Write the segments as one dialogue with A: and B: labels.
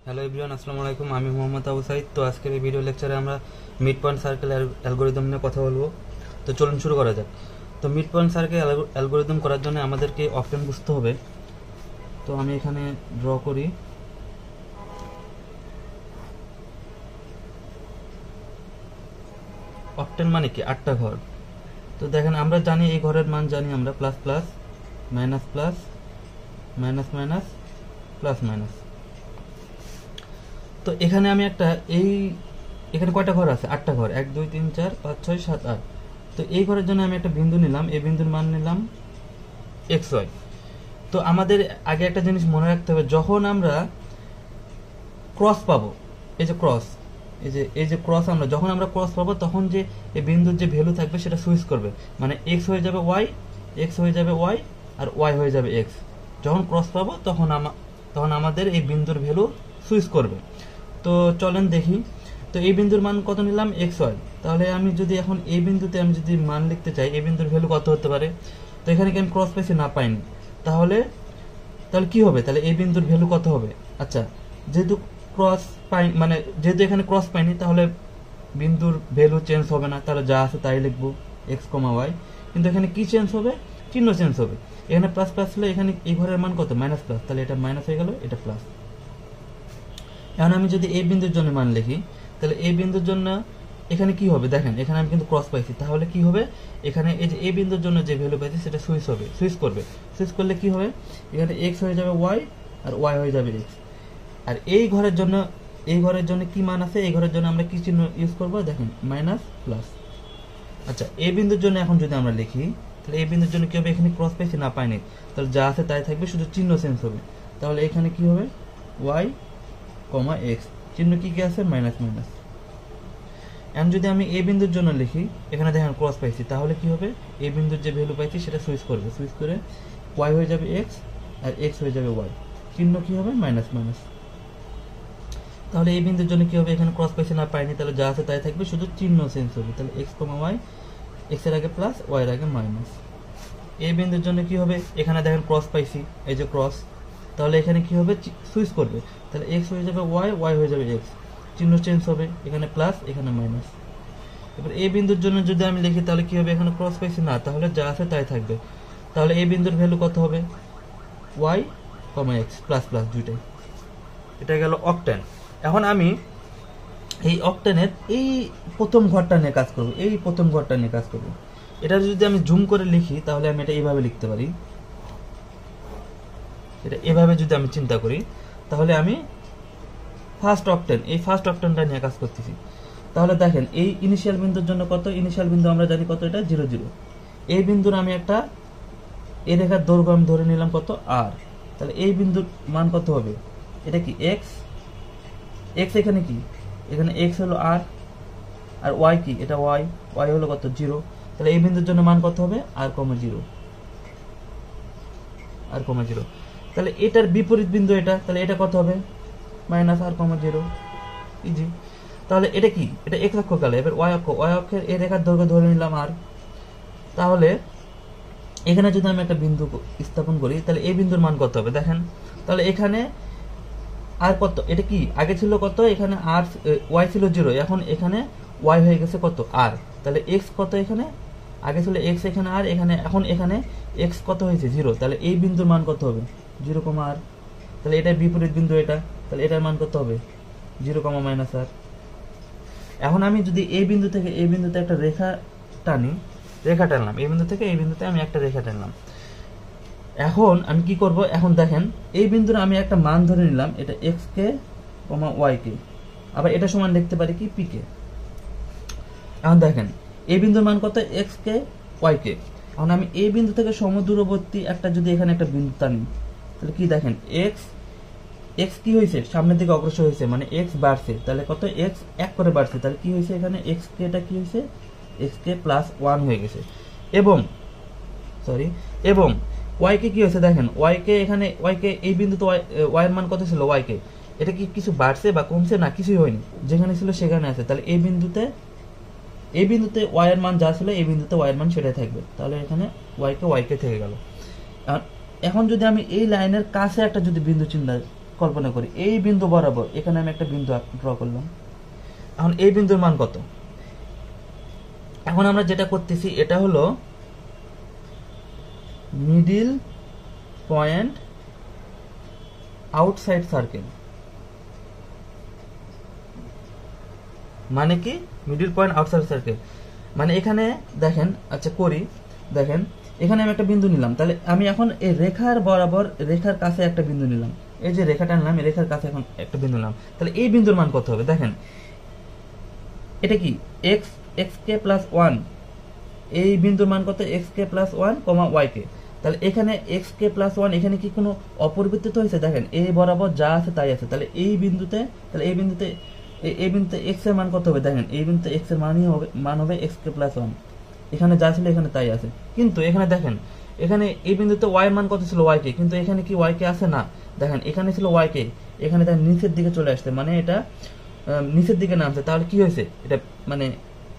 A: Hello everyone, আসসালামু আলাইকুম। আমি মোহাম্মদ আবু সাইদ। তো আজকের এই ভিডিও লেকচারে আমরা মিড পয়েন্ট সার্কেল অ্যালগোরিদম নিয়ে কথা বলবো। তো চলুন শুরু করা যাক। তো মিড পয়েন্ট সার্কেল অ্যালগোরিদম করার জন্য আমাদেরকে অপটেন বুঝতে হবে। তো আমি এখানে ড্র করি। অপটেন মানে কি? 8টা ঘর। তো দেখেন, আমরা জানি এই ঘরের মান জানি আমরা plus plus minus plus minus minus plus minus. তো এখানে আমি এখানে কয়টা ঘর আছে? 8টা ঘর। 1 2 3 4 5 6 7 8। তো এই ঘরের জন্য আমি একটা বিন্দু নিলাম, এই বিন্দুর মান নিলাম xy। তো আমাদের আগে একটা জিনিস মনে রাখতে হবে, যখন আমরা ক্রস পাবো, এই যে ক্রস আমরা যখন ক্রস পাবো, তখন যে এই বিন্দুর যে ভ্যালু থাকবে সেটা সুইচ করবে, মানে x হয়ে যাবে y, x হয়ে যাবে y, আর y হয়ে যাবে x। যখন ক্রস পাবো তখন আমাদের এই বিন্দুর ভ্যালু সুইচ করবে। তো চলেন দেখি। তো এই বিন্দুর মান কত নিলাম? xy। তাহলে আমি যদি এখন এই বিন্দুতে আমি যদি মান লিখতে চাই, এই বিন্দুর ভ্যালু কত হতে পারে? তো এখানে কি আমি ক্রস পাইছি? না, পাইনি। তাহলে কি হবে? তাহলে এই বিন্দুর ভ্যালু কত হবে? আচ্ছা, যেহেতু যেহেতু এখানে ক্রস পাইনি, তাহলে বিন্দুর ভ্যালু চেঞ্জ হবে না, তাহলে যা আছে তাই লিখবো x, y। কিন্তু এখানে কি চেঞ্জ হবে? চিহ্ন চেঞ্জ হবে। এখানে প্লাস প্লাস হলে এখানে এই ঘরের মান কত? মাইনাস প্লাস, তাহলে এটা মাইনাস হয়ে গেল, এটা প্লাস। এখন আমি যদি এই বিন্দুর জন্য মান লিখি, তাহলে এই বিন্দুর জন্য এখানে কি হবে? দেখেন, এখানে আমি কিন্তু ক্রস পাইছি, তাহলে কি হবে? এখানে এই যে এই বিন্দুর জন্য যে ভ্যালু পাইছি সেটা সুইচ করবে। সুইচ করলে কি হবে? এখানে x হয়ে যাবে y, আর y হয়ে যাবে x। আর এই ঘরের জন্য কি মান আছে? এই ঘরের জন্য আমরা কি চিহ্ন ইউজ করব? দেখেন, মাইনাস প্লাস। আচ্ছা, এই বিন্দুর জন্য এখন যদি আমরা লিখি, তাহলে এই বিন্দুর জন্য কি হবে? এখানে ক্রস পাইছি, না পাইনি, তাহলে যা আছে তাই থাকবে, শুধু চিহ্ন চেঞ্জ হবে। তাহলে এখানে কি হবে? y, x। চিহ্ন কি কি আছে? Minus minus. এখন যদি আমি এই বিন্দুর জন্য লিখি, এখানে দেখেন ক্রস পাইছি, তাহলে কি হবে? এই বিন্দুর যে ভ্যালু পাইছি সেটা সুইচ করবে। সুইচ করে y হয়ে যাবে x, আর x হয়ে যাবে y। চিহ্ন কি হবে? Minus minus. তাহলে এই বিন্দুর জন্য কি হবে? এখানে ক্রস পাইছি, না পাইনি, তাহলে যা আছে তাই থাকবে, শুধু চিহ্ন চেঞ্জ হবে। তাহলে x, y, x এর আগে প্লাস, y এর আগে মাইনাস। এই বিন্দুর জন্য কি হবে? এখানে দেখেন ক্রস পাইছি, এই যে ক্রস, তাহলে এখানে কি হবে? সুইচ করবে। তাহলে x হয়ে যাবে y, y হয়ে যাবে x। চিহ্ন চেঞ্জ হবে, এখানে প্লাস, এখানে মাইনাস। এবার এই বিন্দুর জন্য যদি আমি লিখি, তাহলে কি হবে? এখানে ক্রস পাইছি, না, তাহলে যা আছে তাই থাকবে। তাহলে এই বিন্দুর ভ্যালু কত হবে? y, x, প্লাস প্লাস দুইটাই। এটা গেল অক্টেন। এখন আমি এই অক্টেনের এই প্রথম ঘরটা নিয়ে কাজ করব। এটা যদি আমি জুম করে লিখি, তাহলে আমি এটা এইভাবে লিখতে পারি। এটা এভাবে যদি আমি চিন্তা করি, তাহলে আমি ফার্স্ট অক্টেনটা নিয়ে কাজ করতেছি। তাহলে দেখেন, এই ইনিশিয়াল বিন্দুর জন্য কত? ইনিশিয়াল বিন্দু আমরা জানি কত, এটা 0 0। এই বিন্দুর আমি একটা এই রেখার দৈর্ঘ্য আমি ধরে নিলাম কত? r। তাহলে এই বিন্দুর মান কত হবে? এটা কি? x। এখানে কি? এখানে x হলো r, আর y কি? এটা y হলো কত? 0। তাহলে এই বিন্দুর জন্য মান কত হবে? r, 0। তাহলে এটার বিপরীত বিন্দু এটা, তাহলে এটা কত হবে? Minus r, 0। ইজি। তাহলে এটা কি? এটা x অক্ষ কালে। এবার y অক্ষের এই রেখার দৈর্ঘ্য ধরে নিলাম r। তাহলে এখানে যদি আমি একটা বিন্দু স্থাপন করি, তাহলে এই বিন্দুর মান কত হবে? দেখেন, তাহলে এখানে আর কত? এটা কি? আগে ছিল কত? এখানে r, y ছিল 0, এখন এখানে y হয়ে গেছে কত? r। তাহলে x কত? এখানে আগে ছিল x, এখানে r, এখন এখানে x কত হয়েছে? 0। তাহলে এই বিন্দুর মান কত হবে? 0, r। তাহলে এটার বিপরীত বিন্দু এটা, তাহলে এটার মান কত হবে? 0, r। এখন আমি যদি এই বিন্দু থেকে এই বিন্দুতে একটা রেখা টানলাম, এই বিন্দু থেকে এই বিন্দুতে আমি একটা রেখা টানলাম। এখন আমি কি করব? এখন দেখেন, এই বিন্দুর আমি একটা মান ধরে নিলাম, এটা x কে, y কে, আবার এটা সমান লিখতে পারি কি? p কে। এখন দেখেন, এই বিন্দুর মান কত? x কে, y কে। এখন আমি এই বিন্দু থেকে সমদূরবর্তী একটা যদি এখানে একটা বিন্দু টানি, তাহলে কি? দেখেন, x কি হয়েছে? সামনের দিকে অগ্রসর হয়েছে, মানে x বাড়ছে। তাহলে কত? x 1 করে বাড়ছে। তাহলে কি হয়েছে? এখানে x কে, এটা কি হয়েছে? x কে প্লাস 1 হয়ে গেছে। এবং y কে কি হয়েছে? দেখেন, y কে এখানে এই বিন্দুতে y এর মান কত ছিল? y কে, এটা কি কিছু বাড়ছে বা কমছে? না, কিছুই হয়নি, যেখানে ছিল সেখানে আছে। তাহলে এই বিন্দুতে y এর মান যা ছিল, এই বিন্দুতে y এর মান সেটাই থাকবে। তাহলে এখানে y কে থেকে গেল। এখন যদি আমি এই লাইনের কাছে একটা যদি বিন্দু কল্পনা করি, এই বিন্দু বরাবর এখানে আমি একটা বিন্দু ড্র করলাম। এখন এই বিন্দুর মান কত? এখন আমরা যেটা করতেছি এটা হলো মিডিল পয়েন্ট আউটসাইড সার্কেল। মানে কি মিডিল পয়েন্ট আউটসাইড সার্কেল? মানে এখানে দেখেন, আচ্ছা করি, দেখেন এখানে আমি একটা বিন্দু নিলাম, তাহলে আমি এখন এই রেখার বরাবর রেখার কাছে একটা বিন্দু নিলাম, এই যে রেখাটা নিলাম এই রেখার কাছে এখন একটা বিন্দু নিলাম, তাহলে এই বিন্দুর মান কত হবে? দেখেন এটা কি x, x K plus one, এই বিন্দুর মান কত? X K plus one comma Y কে। তাহলে এখানে এক্স কে প্লাস ওয়ান, এখানে কি কোনো অপরিবর্তিত হয়েছে? দেখেন এই বরাবর যা আছে তাই আছে, তাহলে এই বিন্দুতে, তাহলে এই বিন্দুতে এক্স এর মান কত হবে? দেখেন এই বিন্দুতে এক্স এর মান হবে এক্স কে প্লাস ওয়ান, এখানে যা ছিল এখানে তাই আছে। কিন্তু এখানে দেখেন, এখানে এই বিন্দুতে ওয়াই এর মান কত ছিল? ওয়াই কে, কিন্তু এখানে কি ওয়াই কে আছে? না, দেখেন এখানে ছিল ওয়াই কে, এখানে দেখেন নিচের দিকে চলে আসছে, মানে এটা নিচের দিকে নামছে, তাহলে কি হয়েছে? এটা মানে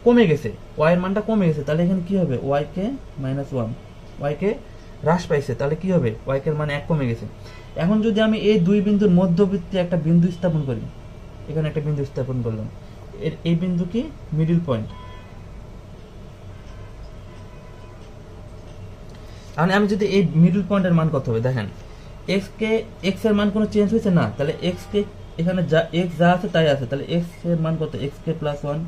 A: কমে গেছে, ওয়াই এর মানটা কমে গেছে, তাহলে এখানে কি হবে? Y K minus one, Y কে হ্রাস পাইছে, তাহলে কি হবে? ওয়াই কে এর মান 1 কমে গেছে। এখন যদি আমি এই দুই বিন্দুর মধ্যবর্তী একটা বিন্দু স্থাপন করি, এখানে একটা বিন্দু স্থাপন করলাম, এই বিন্দু কি মিডল পয়েন্ট। মানে আমি যদি এই মিডল পয়েন্টের মান কত হবে? দেখেন এক্স এর মান কোনো চেঞ্জ হয়েছে না, তাহলে এক্স কে এখানে যা এক্স যা আছে তাই আছে, তাহলে এক্স এর মান কত? X K plus one.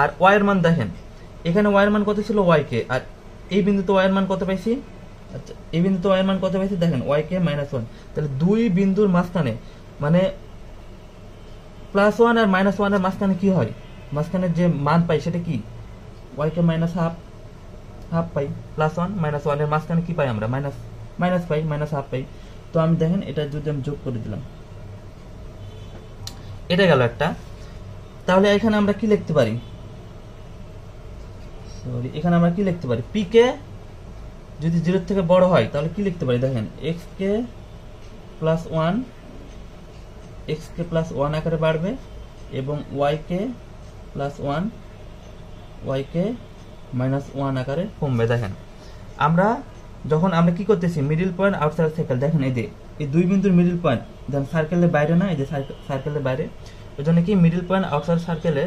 A: আর ওয়াই এর মান দেখেন, এখানে ওয়াই এর মান কত ছিল? ওয়াই কে, আর এই বিন্দুতে ওয়াই এর মান কত পাইছি? আচ্ছা এই বিন্দুতে ওয়াই এর মান কত পাইছি? দেখেন ওয়াই কে মাইনাস ওয়ান। তাহলে দুই বিন্দুর মাঝখানে, মানে প্লাস ওয়ান আর মাইনাস ওয়ান এর মাঝখানে কি হয়? মাঝখানে যে মান পাই সেটা কি? Y K minus half, half পাই। প্লাস ওয়ান মাইনাস ওয়ান এর মাঝখানে কি পাই আমরা? মাইনাস পাই, মাইনাস হাফ পাই। তো আমি দেখেন এটা যদি আমি যোগ করে দিলাম, এটা গেল একটা। তাহলে এখানে আমরা কি লিখতে পারি? সরি, এখানে আমরা কি লিখতে পারি? পি কে যদি 0 থেকে বড় হয় তাহলে কি লিখতে পারি? দেখেন X K plus one, x K plus one আকারে বাড়বে, এবং Y K plus one, Y K minus one আকারে কমবে। দেখেন আমরা যখন আমরা কি করতেছি, মিডিল পয়েন্ট আউটসাইড সার্কেল, দেখেন এই যে এই দুই বিন্দুর মিডিল পয়েন্ট, দেখেন সার্কেলের বাইরে না, এই যে সার্কেলের বাইরে, ওই জন্য কি মিডিল পয়েন্ট আউটসাইড সার্কেলে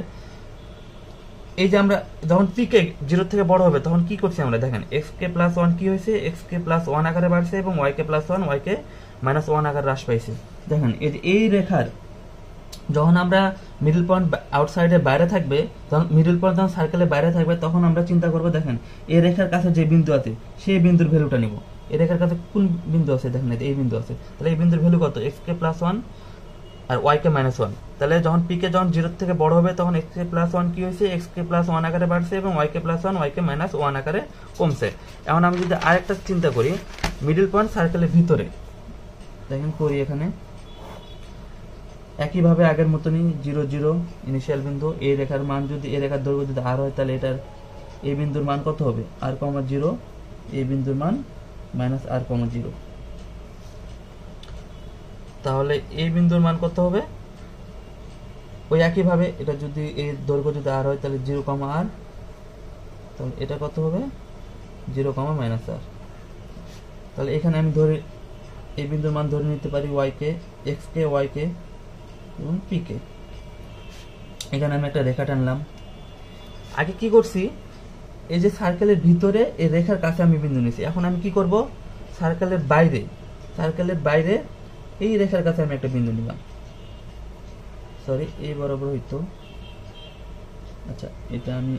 A: এই যে আমরা যখন পি কে 0 থেকে বড় হবে তখন কি করছি আমরা? দেখেন এক্স কে প্লাস ওয়ান কি হয়েছে? এক্স কে প্লাস ওয়ান আকারে বাড়ছে, এবং Y K plus one, Y K minus one আকারে হ্রাস পাইছে। দেখেন এই যে এই রেখার যখন আমরা মিডল পয়েন্ট আউটসাইডের বাইরে থাকবে, তখন মিডল পয়েন্ট যখন সার্কেলের বাইরে থাকবে তখন আমরা চিন্তা করবো, দেখেন এই রেখার কাছে যে বিন্দু আছে সেই বিন্দুর ভ্যালুটা নিব। এই রেখার কাছে কোন বিন্দু আছে? দেখেন এই বিন্দু আছে, তাহলে এই বিন্দুর ভ্যালু কত? এক্স কে প্লাস ওয়ান আর ওয়াই কে মাইনাস ওয়ান। তাহলে যখন পি কে যখন 0 থেকে বড় হবে তখন এক্স কে প্লাস ওয়ান কি হয়েছে? এক্স কে প্লাস ওয়ান আকারে বাড়ছে, এবং Y K plus one, Y K minus one আকারে কমছে। এখন আমি যদি আরেকটা চিন্তা করি, মিডল পয়েন্ট সার্কেলের ভিতরে, দেখেন করি এখানে একইভাবে আগের মতনই 0 0 ইনিশিয়াল বিন্দু, এই রেখার মান যদি এই রেখার দৈর্ঘ্য যদি আর হয় তাহলে এটার এই বিন্দুর মান কত হবে? আর কমা 0, এই বিন্দুর মান মাইনাস আর কমা 0। তাহলে এই বিন্দুর মান কত হবে? ওই একইভাবে এটা যদি এই দৈর্ঘ্য যদি আর হয় তাহলে 0 কমা আর, তাহলে এটা কত হবে? 0 কমা মাইনাস আর। তাহলে এখানে আমি ধরে এই বিন্দুর মান ধরে নিতে পারি ওয়াই কে, এক্স কে, ওয়াই কে এবং পি কে। এখানে আমি একটা রেখা টানলাম। আগে কি করছি, এই যে সার্কেলের ভিতরে এই রেখার কাছে আমি বিন্দু নিয়েছি। এখন আমি কি করব, সার্কেলের বাইরে এই রেখার কাছে আমি একটা বিন্দু নিলাম, সরি এই বরাবর হইতো, আচ্ছা এটা আমি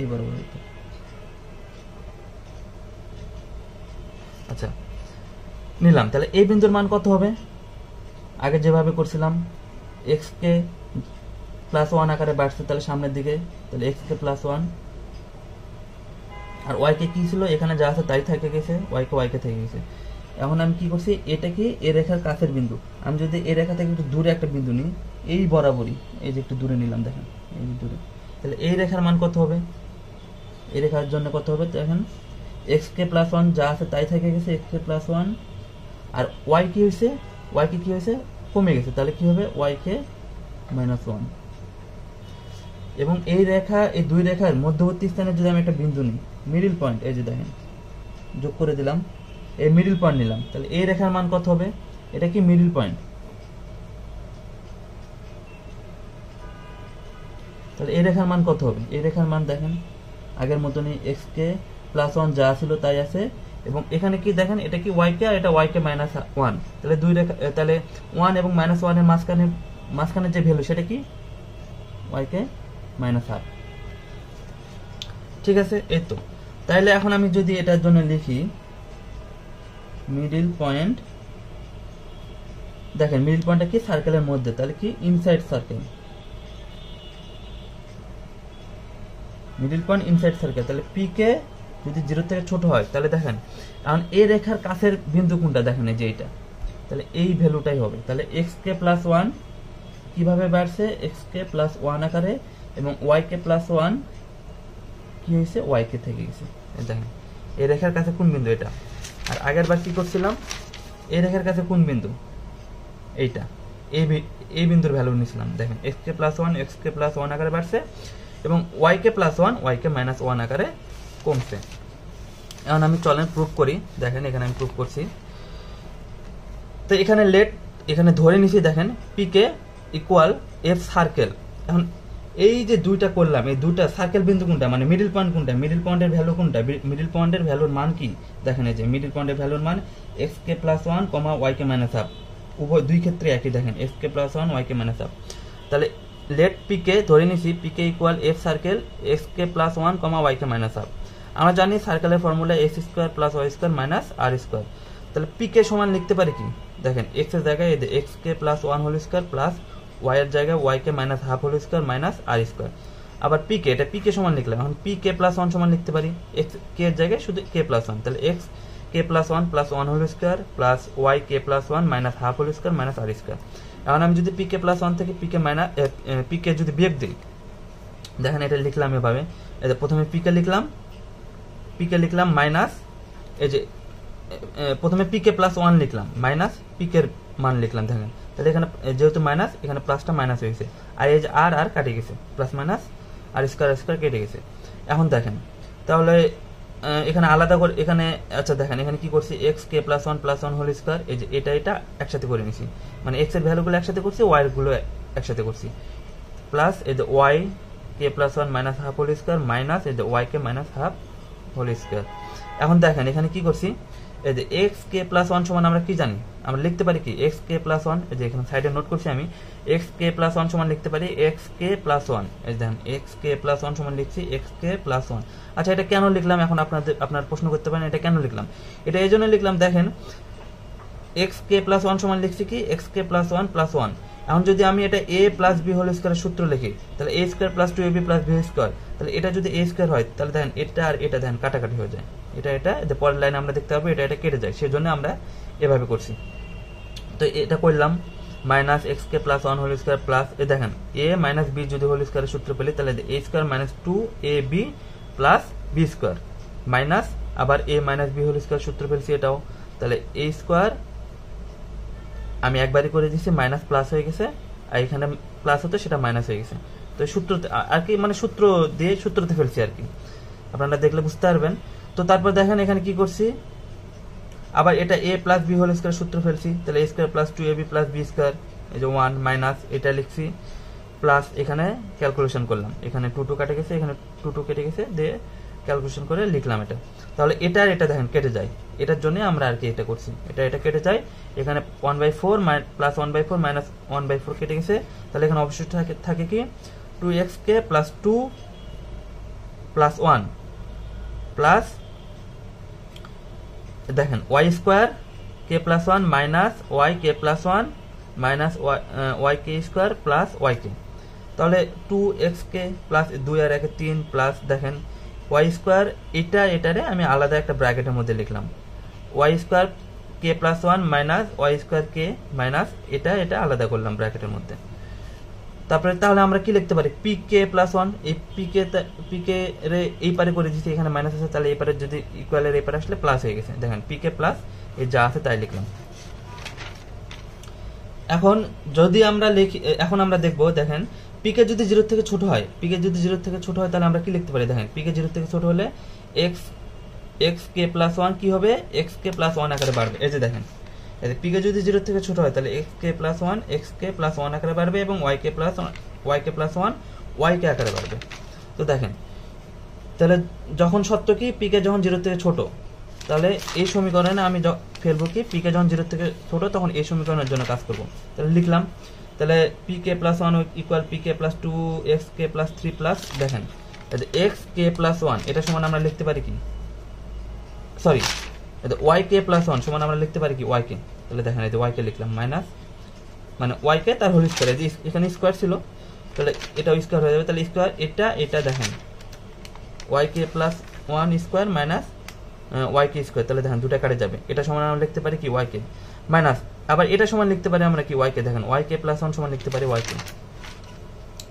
A: এই বরাবর হইতো, আচ্ছা নিলাম। তাহলে এই বিন্দুর মান কত হবে? আগে যেভাবে করছিলাম, এক্স কে প্লাস ওয়ান আকারে বাড়ছে তাহলে সামনের দিকে, তাহলে এক্স কে প্লাস ওয়ান, আর ওয়াই কে কি ছিল? এখানে যা আছে তাই থেকে গেছে, ওয়াই কে থেকে গেছে। এখন আমি কি করছি, এটা কি এই রেখার কাছের বিন্দু, আমি যদি এই রেখা থেকে একটু দূরে একটা বিন্দু নিই, এই বরাবরই, এই যে একটু দূরে নিলাম, দেখেন এই দূরে, তাহলে এই রেখার মান কত হবে? এই রেখার জন্য কত হবে? দেখেন এক্স কে প্লাস ওয়ান যা আছে তাই থেকে গেছে, এক্স কে প্লাস ওয়ান, আর ওয়াই কি হয়েছে? ওয়াই কে কি হয়েছে? কমে গেছে, তাহলে কি হবে? Y K minus one. এবং এই রেখা, এই দুই রেখার মধ্যবর্তী স্থানে যদি আমি একটা বিন্দু নিই, মিডিল পয়েন্ট, এই যে দেখেন যোগ করে দিলাম, এই মিডল পয়েন্ট নিলাম, তাহলে এই রেখার মান কত হবে? এটা কি মিডল পয়েন্ট, তাহলে এই রেখার মান কত হবে? এই রেখার মান দেখেন আগের মতনই xk প্লাস 1 যা ছিল তাই আছে, এবং এখানে কি দেখেন এটা কি yk আর এটা yk মাইনাস 1, তাহলে দুই রেখা, তাহলে 1 এবং মাইনাস 1 এর মাঝখানে যে ভ্যালু সেটা কি yk মাইনাস হাফ। ঠিক আছে, এই তো। তাহলে এখন আমি যদি এটার জন্য লিখি মিডল পয়েন্ট, দেখেন মিডল পয়েন্টটা কি সার্কেলের মধ্যে, তাহলে কি inside circle, middle point inside circle. তাহলে পিকে যদি 0 থেকে ছোট হয় তাহলে দেখেন এখন এই রেখার কাছের বিন্দু কোনটা, দেখেন এই যে এইটা, তাহলে এই ভ্যালুটাই হবে। তাহলে xk প্লাস 1 কিভাবে বাড়ছে? xk প্লাস 1 আকারে, এবং yk প্লাস 1 কি হয়েছে? yk থেকে গেছে। দেখেন এই রেখার কাছে কোন বিন্দু? এটা। আর আগের বার কি করছিলাম? এই রেখার কাছে কোন বিন্দু? এইটা, এই বিন্দুর ভ্যালু নিয়েছিলাম। দেখেন xk প্লাস 1 xk প্লাস 1 আকারে বাড়ছে, এবং yk প্লাস 1 yk মাইনাস 1 আকারে কমছে। এখন আমি চলেন প্রুফ করি। দেখেন এখানে আমি প্রুফ করছি। তো এখানে এখানে ধরে নিছি, দেখেন পিকে ইকুয়াল এফ সার্কেল। এখন এই যে দুইটা করলাম, এই দুইটা সার্কেল বিন্দু কোনটা, মানে মিডল পয়েন্ট কোনটা, মিডল পয়েন্টের ভ্যালু কোনটা, মিডল পয়েন্টের ভ্যালুর মান কি? দেখেন এই যে মিডল পয়েন্টের ভ্যালুর মান xk plus 1 yk minus half, উভয় দুই ক্ষেত্রে একই। দেখেন xk plus 1 yk minus half. তাহলে লেট পিকে ধরে নিছি P K equal F circle xk plus 1 yk minus half. আমরা জানি সার্কেলের formula x square plus y square minus R square. তাহলে পিকে সমান লিখতে পারি কি? দেখেন x এর জায়গায় এই যে xk plus 1 whole square plus y এর জায়গায় yk minus half whole square minus R square. আবার পিকে, এটা পিকে সমান লিখলাম। এখন পিকে প্লাস 1 সমান লিখতে পারি x k এর জায়গায় শুধু k প্লাস 1, তাহলে x k plus 1 plus 1 whole square plus y k plus 1 minus half whole square minus R square. এখন আমি যদি পিকে প্লাস 1 থেকে পিকে মাইনাস পিকে যদি বিয়োগ দিই, দেখেন এটা লিখলাম এভাবে, এই যে প্রথমে পিকে লিখলাম মাইনাস, এই যে প্রথমে পিকে প্লাস 1 লিখলাম মাইনাস পিকের মান লিখলাম। দেখেন তাহলে এখানে যেহেতু মাইনাস, এখানে প্লাসটা মাইনাস হয়েছে, আর এই যে আর কেটে গেছে, প্লাস মাইনাস আর স্কোয়ার কেটে গেছে। এখন দেখেন তাহলে এখানে আলাদা করে এখানে, আচ্ছা দেখেন এখানে কি করছি, xk প্লাস 1 হোল স্কোয়ার, এই যে এটা একসাথে করে নিছি, মানে x এর ভ্যালুগুলো একসাথে করছি, y এর গুলো একসাথে করছি, প্লাস এই যে y k plus 1 minus half whole square minus এই যে yk minus half whole square. এখন দেখেন এখানে কি করছি, এই যে xk প্লাস 1 সমান আমরা কি জানি, আমরা লিখতে পারি কি xk প্লাস 1, এই যে এখানে সাইডে নোট করছি আমি, xk প্লাস 1 সমান লিখতে পারি xk প্লাস 1, এই দেখেন xk প্লাস 1 সমান লিখছি xk প্লাস 1। আচ্ছা এটা কেন লিখলাম, এখন আপনার প্রশ্ন করতে পারেন এটা কেন লিখলাম। এটা এই জন্য লিখলাম, দেখেন xk প্লাস 1 সমান লিখছি কি xk প্লাস 1 প্লাস 1। এখন যদি আমি এটা a প্লাস b হোল স্কোয়ারের সূত্র লিখি, তাহলে a square plus 2ab plus b square, তাহলে এটা যদি a স্কোয়ার হয় তাহলে দেখেন এটা আর এটা দেখেন কাটাকাটি হয়ে যায়, এটা পরের লাইনে আমরা দেখতে পাবো এটা কেটে যায়, সেজন্য আমরা এভাবে করছি। তো এটা করলাম minus xk plus 1 whole square plus, এ দেখেন a মাইনাস b যদি হোল স্কোয়ারের সূত্র পেলে তাহলে a square minus 2ab plus b square minus আবার a minus b whole square সূত্র পেয়েছি এটাও, তাহলে a স্কোয়ার আমি একবারই করে দিচ্ছি, মাইনাস প্লাস হয়ে গেছে, আর এখানে প্লাস হতো সেটা মাইনাস হয়ে গেছে। তো সূত্র আর কি, মানে সূত্রতে ফেলছি আর কি, আপনারা দেখলে বুঝতে পারবেন। তো তারপর দেখেন এখানে কি করছি, আবার এটা a plus b whole square সূত্র ফেলছি, তাহলে a square plus 2ab plus b square, এই যে 1 মাইনাস এটা লিখছি, প্লাস এখানে ক্যালকুলেশন করলাম, এখানে 2 কেটে গেছে, এখানে 2 কেটে গেছে, দিয়ে ক্যালকুলেশন করে লিখলাম এটা। তাহলে এটা আর এটা দেখেন কেটে যায়, এটার জন্য আমরা আর কি এটা করছি, এটা কেটে যায়, এখানে 1/4 প্লাস 1/4 মাইনাস 1/4 কেটে গেছে, তাহলে এখানে অবশিষ্ট থাকে কি 2xk প্লাস 2 প্লাস 1 প্লাস দেখেন y square k plus 1 minus yk plus 1 minus yk square plus yk, তাহলে 2xk প্লাস 2 আর 1 3 প্লাস দেখেন y স্কোয়ার, এটারে আমি আলাদা একটা ব্র্যাকেটের মধ্যে লিখলাম, y square k plus 1 minus y square k minus এটা আলাদা করলাম ব্র্যাকেটের মধ্যে। তারপরে তাহলে আমরা কি লিখতে পারি, pk প্লাস 1, এই pk রে এই পারে করে দিচ্ছি, এখানে মাইনাস আছে, তাহলে এই পারে যদি ইকুয়ালের এই পারে আসলে প্লাস হয়ে গেছে, দেখেন pk প্লাস এই যা আছে তাই লিখলাম। এখন যদি আমরা লিখি, এখন আমরা দেখবো, দেখেন pk যদি 0 থেকে ছোট হয়, তাহলে আমরা কি লিখতে পারি, দেখেন pk 0 থেকে ছোট হলে এক্স কে প্লাস ওয়ান কি হবে, এক্স কে প্লাস ওয়ান আকারে বাড়বে। এই যে দেখেন, পিকে যদি 0 থেকে ছোট হয় তাহলে এক্স কে প্লাস ওয়ান আকারে বাড়বে এবং Y K plus one Y কে আকারে বাড়বে। তো দেখেন, তাহলে যখন সত্য কি পিকে যখন 0 থেকে ছোট, তাহলে এই সমীকরণে আমি ফেলবো কি পিকে যখন 0 থেকে ছোট তখন এই সমীকরণের জন্য কাজ করব। তাহলে লিখলাম, তাহলে পিকে প্লাস ওয়ান ইকুয়াল পিকে plus two X K plus three plus, দেখেন এক্স কে প্লাস ওয়ান এটা সমান আমরা লিখতে পারি কি, sorry Y K plus one সমান আমরা লিখতে পারি কি ওয়াই কে। তাহলে দেখেন এই যে ওয়াই কে লিখলাম মাইনাস, মানে ওয়াই কে তার হোল স্কোয়ার, এই যে এখানে স্কোয়ার ছিল তাহলে এটাও স্কোয়ার হয়ে যাবে। তাহলে স্কোয়ার এটা দেখেন Y K plus one square minus Y K square, তাহলে দেখেন দুটা কাটে যাবে। এটা সমান আমরা লিখতে পারি কি ওয়াই কে মাইনাস, আবার এটা সমান লিখতে পারি আমরা কি ওয়াই কে, দেখেন ওয়াই কে প্লাস ওয়ান সমান লিখতে পারি ওয়াই কে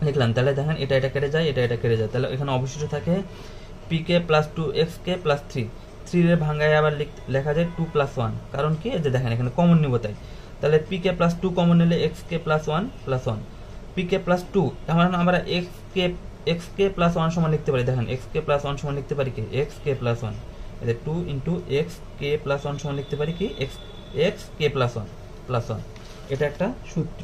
A: লিখলাম। তাহলে দেখেন এটা কেটে যায়, এটা কেটে যায়, তাহলে এখানে অবশিষ্ট থাকে P K plus two X K plus three, three রে ভাঙায় আবার লেখা যায় টু প্লাস ওয়ান, কারণ কি যে দেখেন এখানে কমন নিব তাই। তাহলে P K plus two common নিলে X K plus one P K plus two, এখন আমরা এক্স কে প্লাস ওয়ান সমান লিখতে পারি, দেখেন এক্স কে প্লাস ওয়ান সমান লিখতে পারি কি এক্স কে প্লাস ওয়ান, এদের two into X K plus one সমান লিখতে পারি কি এক্স কে প্লাস ওয়ান। এটা একটা সূত্র,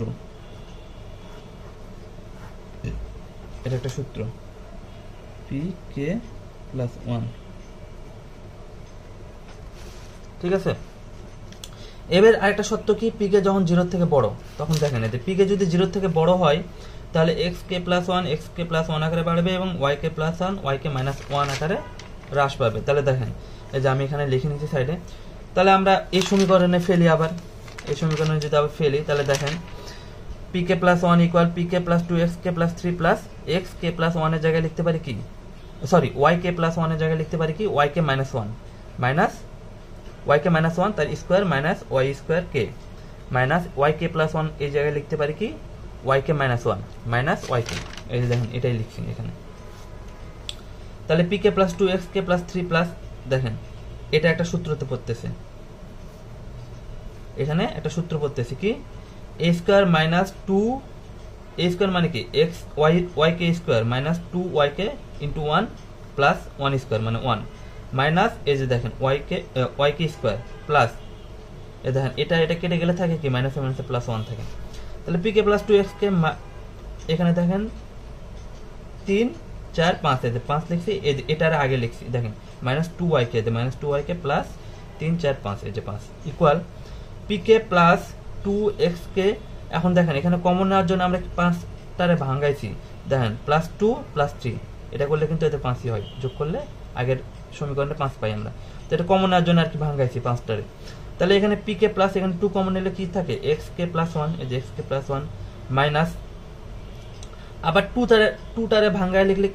A: এটা একটা সূত্র পি কে প্লাস ওয়ান, ঠিক আছে। এবার আরেকটা সত্য কি পিকে যখন 0 থেকে বড়, তখন দেখেন এতে পিকে যদি 0 থেকে বড় হয় তাহলে এক্স কে প্লাস ওয়ান আকারে বাড়বে এবং Y K plus Y K minus one আকারে হ্রাস পাবে। তাহলে দেখেন এই যে আমি এখানে লিখে নিচ্ছি সাইডে, তাহলে আমরা এই সমীকরণে ফেলি, আবার এই সমীকরণে যদি আবার ফেলি তাহলে দেখেন পিকে প্লাস ওয়ান ইকুয়াল পিকে plus two X K plus three plus x K plus ওয়ানের জায়গায় লিখতে পারি কি, সরি ওয়াই কে প্লাস ওয়ানের জায়গায় লিখতে পারি কি Y K minus one minus Y K minus one তার square minus Y square K minus Y K plus one এই জায়গায় লিখতে পারি কি Y K minus one minus Y K, এই যে দেখেন এটাই লিখছি এখানে। তাহলে P K plus two X K plus three plus, দেখেন এটা একটা সূত্রতে পড়তেছে, এখানে একটা সূত্র পড়তেছে কি A square minus two, A square মানে কি X Y K square minus two Y K into one plus one square মানে ওয়ান মাইনাস এই যে দেখেন ওয়াই কে স্কোয়ার প্লাস এই দেখেন এটা কেটে গেলে থাকে কি মাইনাস মাইনাসে প্লাস ওয়ান থাকে। তাহলে P K plus two X K এখানে দেখেন 3 4 5 এই যে 5 লিখছি, এটার আগে লিখছি দেখেন minus two Y K plus 3 4 5 এই যে 5 equal P K plus two X K. এখন দেখেন এখানে কমন নেওয়ার জন্য আমরা 5টারে ভাঙাইছি, দেখেন প্লাস টু প্লাস থ্রি, এটা করলে কিন্তু এতে 5ই হয়, যোগ করলে আগের সমীকরণে 5 পাই আমরা। তো এটা কমন নেওয়ার জন্য আর কি ভাঙাইছি 5টারে। তাহলে এখানে পি কে প্লাস এখানে 2 কমন নিলে কি থাকে এক্স কে প্লাস ওয়ান, এই যে x K plus one minus আবার টুটারে ভাঙায় লিখলে,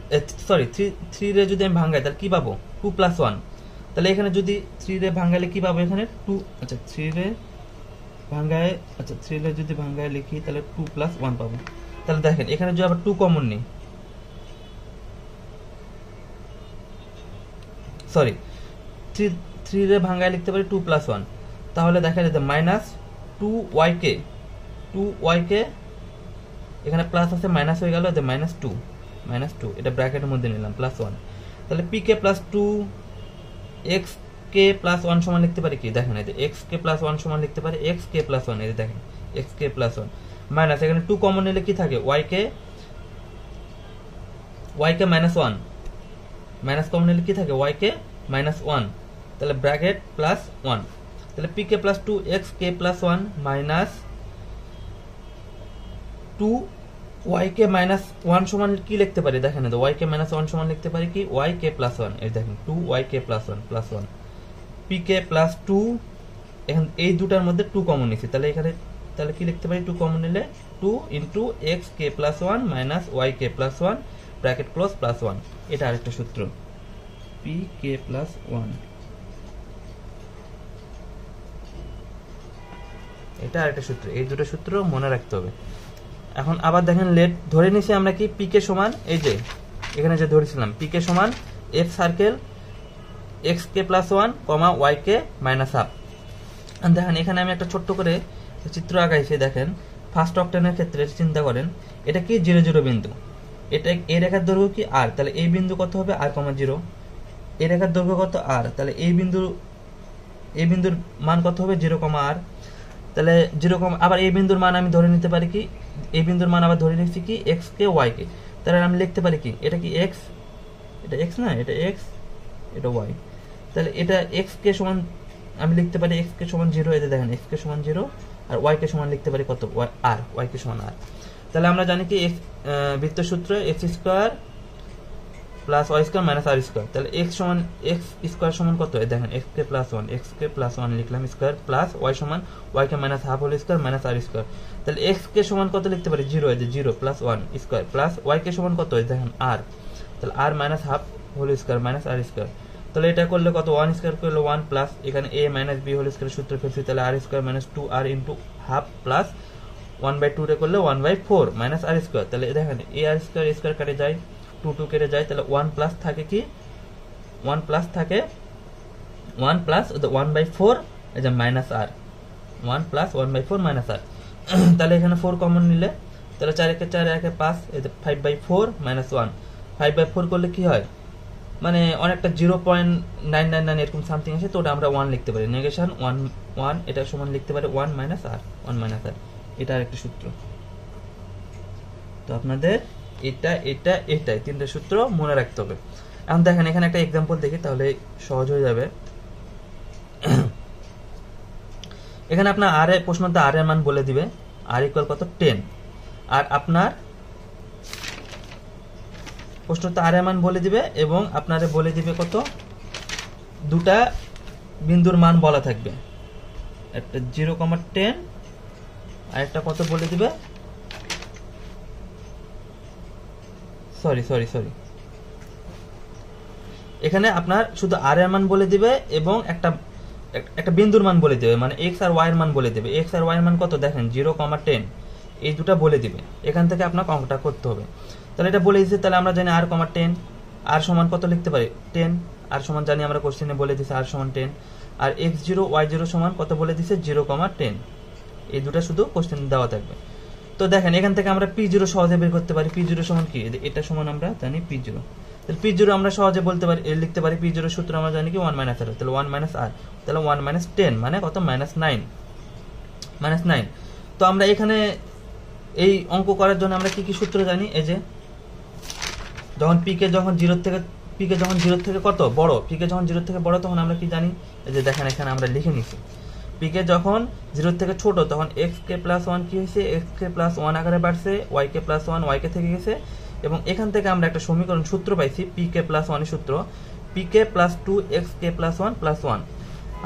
A: সরি থ্রি রে যদি আমি ভাঙাই তাহলে কি পাবো 2 প্লাস ওয়ান। তাহলে এখানে যদি 3 রে ভাঙাইলে কি পাবো এখানে 2, আচ্ছা 3 রে যদি ভাঙায় লিখি তাহলে 2 প্লাস ওয়ান পাবো। তাহলে দেখেন এখানে যদি আবার 2 কমন নিই, সরি 3 রে ভাঙায় লিখতে পারি 2 প্লাস ওয়ান, তাহলে দেখা যেতে মাইনাস টু ওয়াই কে এখানে প্লাস আছে মাইনাস হয়ে গেল, মাইনাস টু এটা ব্র্যাকেটের মধ্যে নিলাম প্লাস ওয়ান। তাহলে P K plus two X K plus one সমান লিখতে পারি কি, দেখেন এই যে এক্স কে প্লাস ওয়ান সমান লিখতে পারি এক্স কে প্লাস ওয়ান, এই যে দেখেন X K plus one minus এখানে 2 কমন নিলে কি থাকে Y K minus one, minus common নিলে কি থাকে ওয়াই কে মাইনাস ওয়ান, তাহলে ব্র্যাকেট প্লাস ওয়ান। তাহলে P K plus two X K plus one minus two Y K minus one সমান কি লিখতে পারি, দেখেন ওয়াই কে মাইনাস ওয়ান সমান লিখতে পারি কি ওয়াই কে প্লাস ওয়ান, এই দেখেন two Y K plus one P K plus two, এখন এই দুটার মধ্যে 2 কমন নিচ্ছি, তাহলে কি লিখতে পারি 2 কমন নিলে 2 into X K plus one minus Y K plus one bracket close plus one. এটা আরেকটা সূত্র পি কে প্লাস ওয়ান, এটা আরেকটা সূত্র, এই দুটো সূত্র মনে রাখতে হবে। এখন আবার দেখেন লেট ধরে নিছি আমরা কি পি কে সমান, এই যে এখানে যে ধরেছিলাম পি কে সমান F circle x K plus one comma Y K minus half. দেখেন এখানে আমি একটা ছোট্ট করে চিত্র আঁকাইছি, দেখেন ফার্স্ট অক্টেনের ক্ষেত্রে চিন্তা করেন এটা কি 0 0 বিন্দু, এটা এই রেখার দৈর্ঘ্য কি আর, তাহলে এই বিন্দু কত হবে r, 0 এই রেখার দৈর্ঘ্য কত আর, তাহলে এই বিন্দুর মান কত হবে 0, r। তাহলে 0, আবার এই বিন্দুর মান আমি ধরে নিতে পারি কি, এই বিন্দুর মান আবার ধরে নিচ্ছি কি x কে y কে, তাহলে আমি লিখতে পারি কি এটা কি x, এটা x না, এটা x, এটা y। তাহলে এটা x কে সমান আমি লিখতে পারি x কে সমান 0, এতে দেখেন x কে সমান 0 আর y কে সমান লিখতে পারি কত r, y কে সমান r। তাহলে আমরা জানি কি বৃত্ত সূত্র x square plus y square minus r square. তাহলে x স্কয়ার সমান কত, দেখেন x কে প্লাস 1 লিখলাম স্কয়ার প্লাস y সমান y K minus half whole square minus r square. তাহলে x কে সমান কত লিখতে পারি 0, এই যে 0 প্লাস 1 স্কয়ার প্লাস y কে সমান কত, দেখেন r, তাহলে r minus half whole square minus r square. তাহলে এটা করলে কত, 1 স্কয়ার করলে 1 প্লাস এখানে a minus b whole square সূত্র ফেলছি, তাহলে r square minus 2r into half plus 1/2 রে করলে 1/4 মাইনাস r স্কয়ার। তাহলে দেখেন a r স্কয়ার কেটে যায়, 2 কেটে যায়, তাহলে 1 প্লাস থাকে কি 1 প্লাস 1/4 এই যে minus r, 1 plus 1/4 minus r। তাহলে এখানে 4 কমন নিলে তাহলে 4 একে 4 1 এ 5, এই যে 5/4 মাইনাস 1, 5/4 করলে কি হয় মানে অনেকটা 0.999 এরকম সামথিং আসে, তো ওটা আমরা 1 লিখতে পারি, নেগেশন 1 এটা সমান লিখতে পারি 1 মাইনাস r, এটা আরেকটা সূত্র। তো আপনাদের এটাই তিনটা সূত্র মনে রাখতে হবে। এখন দেখেন এখানে একটা এক্সাম্পল দেখি, তাহলে সহজ হয়ে যাবে। এখানে আপনার আর এর প্রশ্নতে আর এর মান বলে দিবে, আর ইকুয়াল কত 10, আর আপনার প্রশ্নতে আর এর মান বলে দিবে এবং আপনারে বলে দিবে কত, দুটা বিন্দুর মান বলা থাকবে, একটা 0,10 আর একটা কত বলে দিবে, সরি এখানে আপনার শুধু আর এর মান বলে দিবে এবং একটা বিন্দুর মান বলে দিবে, মানে x আর y এর মান বলে দিবে। x আর y এর মান কত দেখেন 0,10, এই দুটো বলে দিবে। এখান থেকে আপনাকে অঙ্কটা করতে হবে। তাহলে এটা বলে দিয়েছে, তাহলে আমরা জানি r,10, আর সমান কত লিখতে পারি 10, আর সমান জানি আমরা কোশ্চেনে বলে দিয়েছে আর সমান 10, আর x0 y0 সমান কত বলে দিয়েছে 0,10, এই দুটো শুধু কোশ্চেন দেওয়া থাকবে। তো দেখেন এখান থেকে আমরা p0 সহজে বের করতে পারি, p0 সমান কি, এটা সমান আমরা জানি p0, তাহলে p0 আমরা সহজে বলতে পারি, লিখতে পারি p0 সূত্র আমরা জানি কি 1 - r, তাহলে 1 - r, তাহলে 1 - 10 মানে কত -9। তো আমরা এখানে এই অঙ্ক করার জন্য আমরা কি সূত্র জানি, এই যে যখন p কে যখন 0 থেকে কত বড়, p কে যখন 0 থেকে বড় তখন আমরা কি জানি, এই যে দেখেন এখানে আমরা লিখে নিছি, p কে যখন 0 থেকে ছোট তখন x কে প্লাস 1 কি হয়েছে, x কে প্লাস 1 আকারে বাড়ছে, y কে প্লাস 1 y কে থেকে গেছে, এবং এখান থেকে আমরা একটা সমীকরণ সূত্র পাইছি p কে প্লাস 1 এর সূত্র, p k plus 2 x K plus 1 plus 1।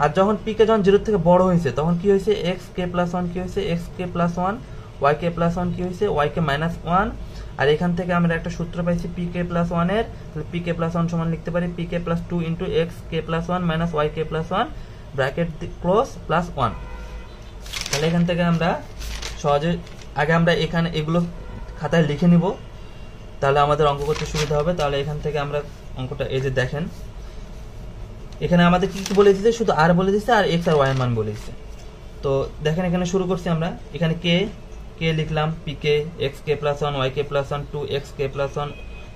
A: আর যখন p কে যখন 0 থেকে বড় হয়েছে তখন কি হয়েছে, x কে প্লাস 1 কি হয়েছে, x কে প্লাস 1, y কে প্লাস 1 কি হয়েছে, y কে মাইনাস 1। আর এখান থেকে আমরা একটা সূত্র পাইছি p কে প্লাস 1 এর, তাহলে p কে প্লাস 1 সমান লিখতে পারি p k plus 2 into x K plus 1 minus y কে প্লাস 1 ব্র্যাকেট ক্লোজ প্লাস 1। তাহলে এখান থেকে আমরা সহজে আগে আমরা এখানে এগুলো খাতায় লিখে নিব, তাহলে আমাদের অঙ্ক করতে সুবিধা হবে। তাহলে এখান থেকে আমরা অঙ্কটা, এই যে দেখেন এখানে আমাদের কি কি বলে দিয়েছে, শুধু আর বলে দিয়েছে আর x আর y এর মান বলে দিয়েছে। তো দেখেন এখানে শুরু করছি আমরা, এখানে কে লিখলাম, p কে x কে প্লাস 1 y কে প্লাস 1 2x কে প্লাস 1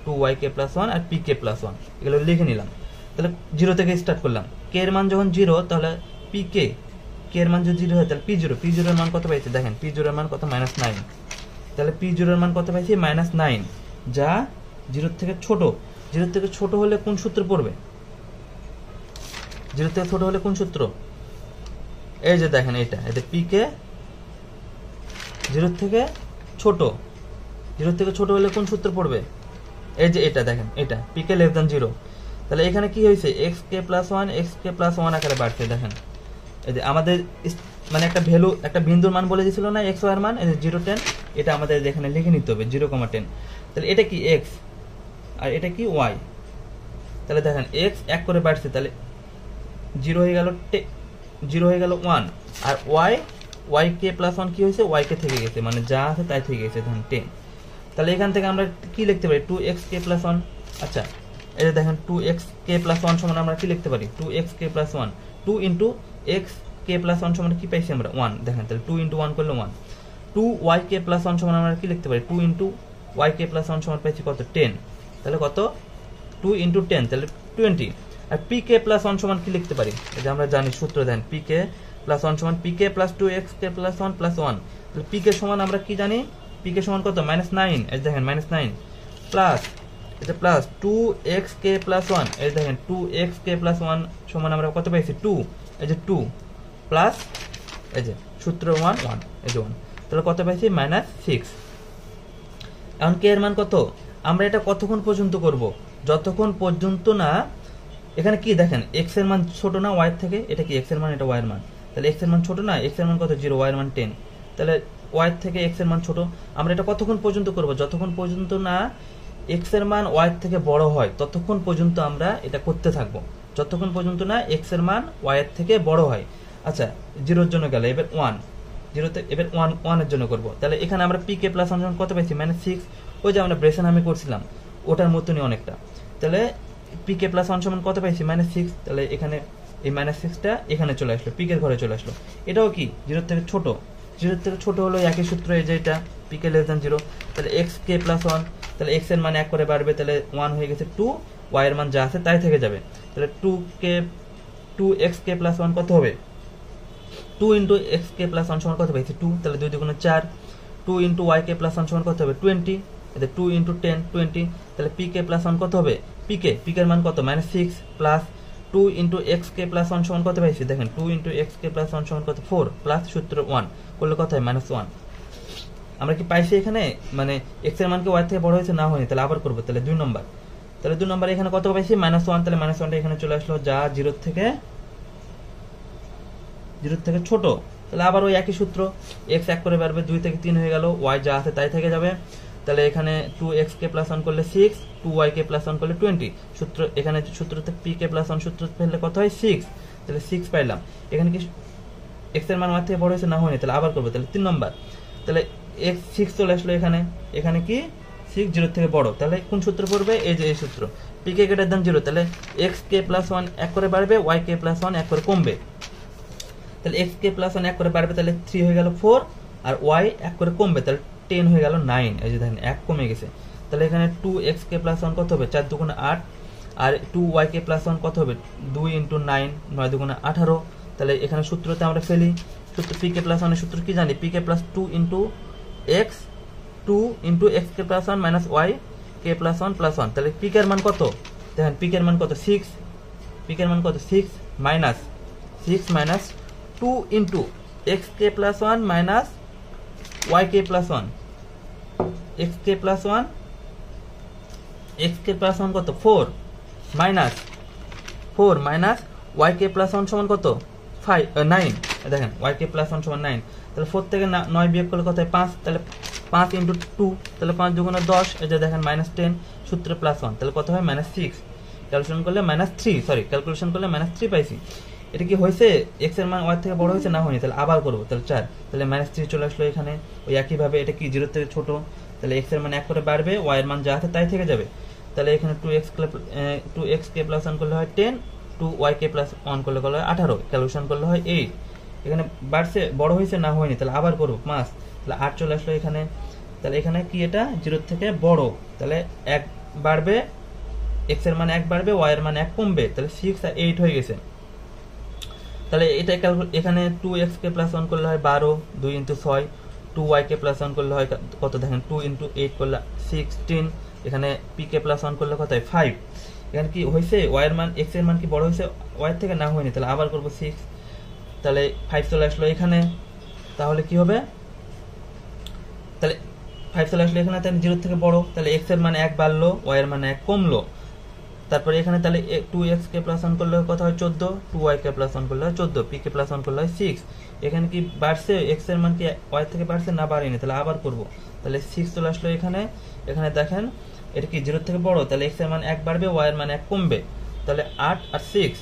A: 2y কে প্লাস 1 আর p কে প্লাস 1, এগুলো লিখে নিলাম। তাহলে 0 থেকে স্টার্ট করলাম, কে এর মান যখন 0 তাহলে p কে এর মান যদি 0 হয় তাহলে p0 এর মান কত পাইছে, দেখেন p0 এর মান কত -9, তাহলে p0 এর মান কত পাইছি -9, যা 0 থেকে ছোট। 0 থেকে ছোট হলে কোন সূত্র পড়বে, 0 থেকে ছোট হলে কোন সূত্র, এই যে দেখেন এটা p কে 0 থেকে ছোট হলে কোন সূত্র পড়বে, এই যে এটা দেখেন এটা p কে লেস দ্যান 0। তাহলে এখানে কি হয়েছে, x K plus 1 x K plus 1 আকারে বাড়ছে, দেখেন এই যে আমাদের মানে একটা ভ্যালু, একটা বিন্দুর মান বলে দিয়েছিল না x y এর মান, এই যে 0 10, এটা আমাদের এখানে লিখে নিতে হবে 0,10। তাহলে এটা কি x আর এটা কি y, তাহলে দেখেন x এক করে বাড়ছে, তাহলে 0 হয়ে গেল 1, আর y কে প্লাস 1 কি হয়েছে, y কে থেকে গেছে, মানে যা আছে তাই থেকে গেছে, দেখেন 10। তাহলে এখান থেকে আমরা কি লিখতে পারি 2x কে প্লাস 1, আচ্ছা এই যে দেখেন 2x কে প্লাস 1 সমান আমরা কি লিখতে পারি 2x কে plus 1, 2 into x K plus 1 সমান কি পাইছি আমরা 1, দেখেন তাহলে 2 ইনটু 1 করলে 1। 2y কে প্লাস 1 সমান আমরা কি লিখতে পারি 2 ইনটু y কে প্লাস 1 সমান পাইছি কত 10, তাহলে কত 2 ইনটু 10 তাহলে 20। আর পিকে প্লাস ওয়ান সমান কি লিখতে পারি, এই যে আমরা জানি সূত্র দেন পিকে প্লাস ওয়ান সমান পিকে প্লাস 2xk প্লাস 1 প্লাস 1। তাহলে পিকে সমান আমরা কি জানি, পিকে সমান কত -9, এই দেখেন -9 প্লাস এটা প্লাস 2xk প্লাস 1, এই দেখেন 2xk প্লাস 1 সমান আমরা কত পাইছি 2, এই যে 2 প্লাস এই যে সূত্র 1 1, এই যে 1, তাহলে কত পাইছি -6। এখন কে এর মান কত, আমরা এটা কতক্ষণ পর্যন্ত করব, যতক্ষণ পর্যন্ত না এখানে কি দেখেন x এর মান ছোট না y এর থেকে, এটা কি x এর মান, এটা y এর মান, তাহলে x এর মান ছোট না, x এর মান কত 0, y এর মান 10, তাহলে y এর থেকে x এর মান ছোট। আমরা এটা কতক্ষণ পর্যন্ত করব, যতক্ষণ পর্যন্ত না x এর মান y এর থেকে বড় হয় ততক্ষণ পর্যন্ত আমরা এটা করতে থাকবো, যতক্ষণ পর্যন্ত না x এর মান y এর থেকে বড় হয়। আচ্ছা 0 এর জন্য গেল, এবার 1 0 তে, এবার 1 এর জন্য করব। তাহলে এখানে আমরা pk প্লাস 1 কত পাইছি -6, ওই যে আমরা ব্রেসেন আমি করছিলাম ওটার মতনই অনেকটা। তাহলে pk প্লাস 1 সমান কত পাইছি -6, তাহলে এখানে এই -6টা এখানে চলে আসলো, pk এর ঘরে চলে আসলো। এটাও কি 0 থেকে ছোট, 0 থেকে ছোট হলো একই সূত্র, এই যে এটা pk লেস দ্যান 0, তাহলে xk প্লাস 1, তাহলে x এর মান 1 করে বাড়বে, তাহলে 1 হয়ে গেছে 2, y এর মান যা আছে তাই থেকে যাবে। তাহলে 2xk প্লাস 1 কত হবে, 2 ইনটু xk প্লাস 1 সমান কত পাইছি 2, তাহলে 2 দুগুণে 4, 2 ইনটু yk প্লাস 1 সমান কত হবে 20, এটা 2 ইনটু 10 20, তাহলে pk প্লাস 1 কত হবে, pk এর মান কত -6 প্লাস 2 ইনটু xk প্লাস 1 সমান কত পাইছি, দেখেন 2 ইনটু xk প্লাস 1 সমান কত 4 প্লাস সূত্র 1 করলে কত হয় -1। আমরা কি পাইছি এখানে, মানে x এর মান কি y থেকে বড় হয়েছে না হয়নি, তাহলে আবার করব, তাহলে 2 নম্বর, তাহলে 2 নম্বরে এখানে কত পাইছি -1, তাহলে -1টা এখানে চলে আসলো, যা 0 থেকে ছোট, তাহলে আবার ওই একই সূত্র, x 1 করে বাড়বে, 2 থেকে 3 হয়ে গেল, y যা আছে তাই থেকে যাবে। তাহলে এখানে 2xk প্লাস 1 করলে 6, 2yk প্লাস 1 করলে 20, সূত্র এখানে সূত্রতে pk প্লাস 1 সূত্র ফেললে কত হয় 6, তাহলে 6 পাইলাম। এখানে কি x এর মান y থেকে বড় হয়েছে না হয়নি, তাহলে আবার করব, তাহলে 3 নম্বর, তাহলে x 6 চলে আসলো এখানে, এখানে কি 6 0 থেকে বড়, তাহলে কোন সূত্র পড়বে, এই যে এই সূত্র pk গ্রেটার দ্যান 0, তাহলে xk প্লাস 1 1 করে বাড়বে, yk প্লাস 1 1 করে কমবে, তাহলে xk প্লাস 1 1 করে বাড়বে, তাহলে 3 হয়ে গেল 4, আর y 1 করে কমবে, তাহলে 10 হয়ে গেল 9, এই যে দেখেন 1 কমে গেছে। তাহলে এখানে 2xk প্লাস 1 কত হবে 4 দুগুণে 8, আর 2yk প্লাস 1 কত হবে 2 ইনটু 9 9 দুগুণে 18, তাহলে এখানে সূত্রতে আমরা ফেলি, সূত্র pk প্লাস 1 এর সূত্র কি জানি, pk plus 2 into x 2 into xk plus 1 minus yk plus 1 plus 1, তাহলে pk এর মান কত, দেখেন pk এর মান কত 6, pk এর মান কত 6 minus 6 minus 2 into xk plus 1 minus yk plus 1, xk plus 1 কত 4 মাইনাস yk প্লাস 1 সমান কত 9, দেখেন yk প্লাস 1 সমান 9, তাহলে 4 থেকে 9 বিয়োগ করলে কত হয় 5, তাহলে 5 ইনটু 2, তাহলে 5 দুগুণে 10, এই যে দেখেন -10 সূত্র প্লাস 1, তাহলে কত হয় -6, ক্যালকুলেশন করলে ক্যালকুলেশন করলে -3 পাইছি। এটা কি হয়েছে, x এর মান y থেকে বড় হয়েছে না হয়নি, তাহলে আবার করব, তাহলে 4, তাহলে -3 চলে আসলো এখানে, ওই একই ভাবে এটা কি 0 থেকে ছোট, তাহলে x এর মান 1 করে বাড়বে, y এর মান যা আছে তাই থেকে যাবে, তাহলে এখানে 2xk প্লাস 1 করলে হয় 10, 2yk প্লাস 1 করলে হয় 18, ক্যালকুলেশন করলে হয় 8, এখানে বাড়ছে বড় হয়েছে না হয়নি, তাহলে আবার করব 5, তাহলে 8 চলে আসলো এখানে, তাহলে এখানে কি এটা 0 থেকে বড়, তাহলে 1 বাড়বে, x এর মান 1 বাড়বে, y এর মান 1 কমবে, তাহলে 6 আর 8 হয়ে গেছে। তাহলে এটা এখানে 2xk প্লাস 1 করলে হয় 12, 2 ইনটু 6, 2yk প্লাস 1 করলে হয় কত, দেখেন 2 ইনটু 8 করলে 16, এখানে pk প্লাস 1 করলে কত হয় 5, এখানে কি হয়েছে y এর মান x এর মান কি বড় হয়েছে y এর থেকে না হয়নি, তাহলে আবার করব 6, তাহলে 5 চলে আসলো এখানে, তাহলে কি হবে, তাহলে 5 চলে আসলো এখানে, তাহলে 0 থেকে বড়, তাহলে x এর মান 1 বাড়লো, y এর মান 1 কমলো, তারপরে এখানে তাহলে 2xk প্লাস 1 করলে কত হয় 14, 2yk প্লাস 1 করলে হয় 14, pk প্লাস 1 করলে হয় 6, এখানে কি বাড়ছে, x এর মান কি y থেকে বাড়ছে না বাড়েনি, তাহলে আবার করব, তাহলে 6 চলে আসলো এখানে, এখানে দেখেন এটা কি 0 থেকে বড়, তাহলে x এর মান 1 বাড়বে, y এর মান 1 কমবে, তাহলে 8 আর 6,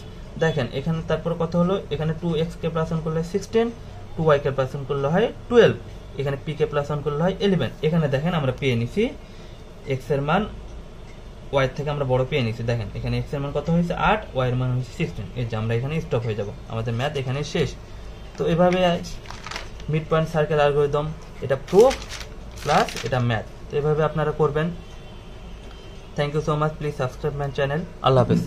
A: দেখেন এখানে তারপর কত হলো, এখানে 2xk প্লাস 1 করলে 16, 2yk প্লাস 1 করলে হয় 12, এখানে pk প্লাস 1 করলে হয় 11, এখানে দেখেন আমরা পেয়ে নিছি x এর মান y থেকে আমরা বড় পেয়ে নিছি, দেখেন এখানে x এর মান কত হয়েছে 8, y এর মান হয়েছে 16, এই যে আমরা এখানে স্টপ হয়ে যাব, আমাদের ম্যাথ এখানে শেষ। তো এভাবে মিড পয়েন্ট সার্কেল অ্যালগরিদম, এটা প্রুফ প্লাস এটা ম্যাথ, তো এভাবে আপনারা করবেন। Thank you so much, please subscribe my channel, আল্লাহ হাফেজ।